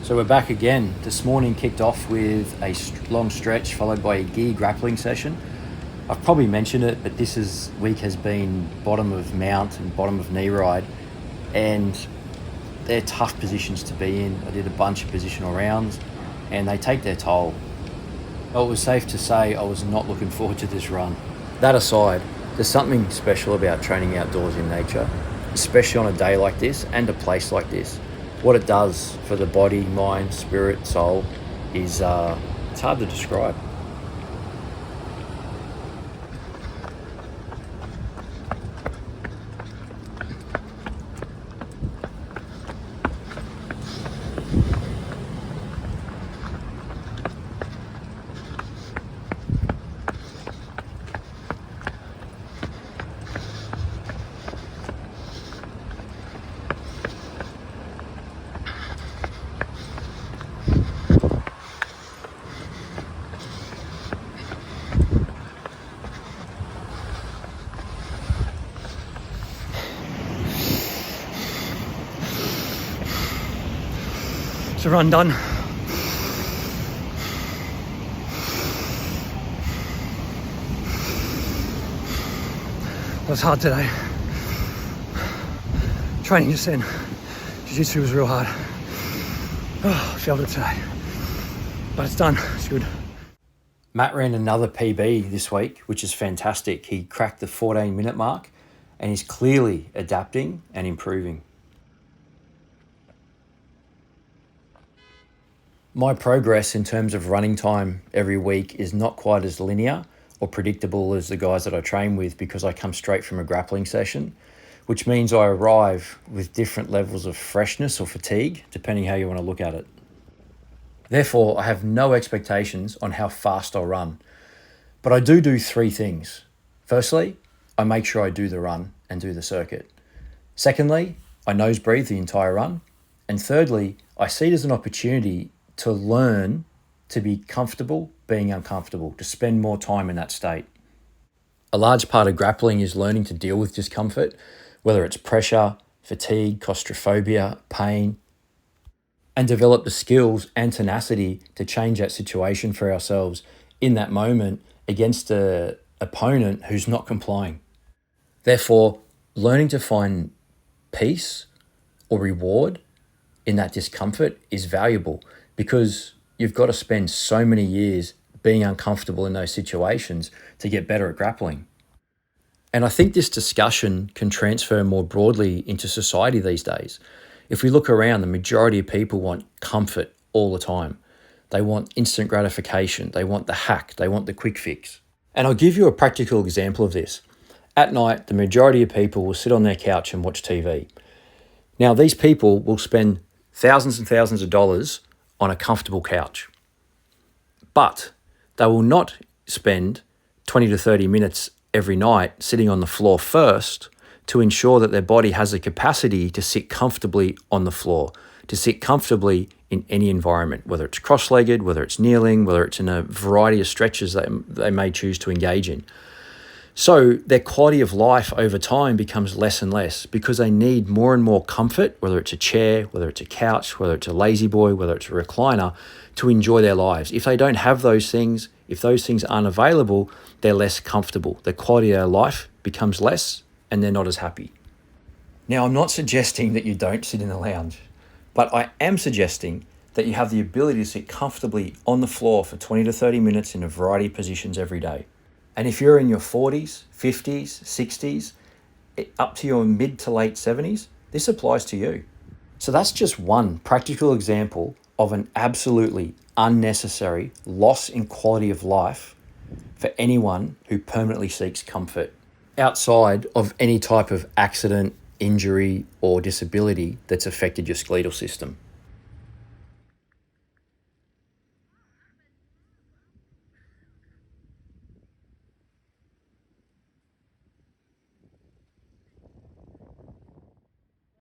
So we're back again. This morning kicked off with a long stretch followed by a gear grappling session. I've probably mentioned it, but this week has been bottom of mount and bottom of knee ride, and they're tough positions to be in. I did a bunch of positional rounds and they take their toll. Well, it was safe to say I was not looking forward to this run. That aside, there's something special about training outdoors in nature, especially on a day like this and a place like this. What it does for the body, mind, spirit, soul is it's hard to describe. It's a run done. It was hard today. Training just in. Jiu-jitsu was real hard. Oh, I failed it today. But it's done. It's good. Matt ran another PB this week, which is fantastic. He cracked the 14-minute mark and he's clearly adapting and improving. My progress in terms of running time every week is not quite as linear or predictable as the guys that I train with, because I come straight from a grappling session, which means I arrive with different levels of freshness or fatigue, depending how you want to look at it. Therefore, I have no expectations on how fast I'll run, but I do three things. Firstly, I make sure I do the run and do the circuit. Secondly, I nose breathe the entire run. And thirdly, I see it as an opportunity to learn to be comfortable being uncomfortable, to spend more time in that state. A large part of grappling is learning to deal with discomfort, whether it's pressure, fatigue, claustrophobia, pain, and develop the skills and tenacity to change that situation for ourselves in that moment against an opponent who's not complying. Therefore, learning to find peace or reward in that discomfort is valuable, because you've got to spend so many years being uncomfortable in those situations to get better at grappling. And I think this discussion can transfer more broadly into society these days. If we look around, the majority of people want comfort all the time. They want instant gratification. They want the hack. They want the quick fix. And I'll give you a practical example of this. At night, the majority of people will sit on their couch and watch TV. Now, these people will spend thousands and thousands of dollars on a comfortable couch, but they will not spend 20 to 30 minutes every night sitting on the floor first to ensure that their body has the capacity to sit comfortably on the floor, to sit comfortably in any environment, whether it's cross-legged, whether it's kneeling, whether it's in a variety of stretches that they may choose to engage in. So their quality of life over time becomes less and less, because they need more and more comfort, whether it's a chair, whether it's a couch, whether it's a lazy boy, whether it's a recliner, to enjoy their lives. If they don't have those things, if those things aren't available, they're less comfortable. Their quality of their life becomes less and they're not as happy. Now, I'm not suggesting that you don't sit in the lounge, but I am suggesting that you have the ability to sit comfortably on the floor for 20 to 30 minutes in a variety of positions every day. And if you're in your 40s, 50s, 60s, up to your mid to late 70s, this applies to you. So that's just one practical example of an absolutely unnecessary loss in quality of life for anyone who permanently seeks comfort outside of any type of accident, injury, or disability that's affected your skeletal system.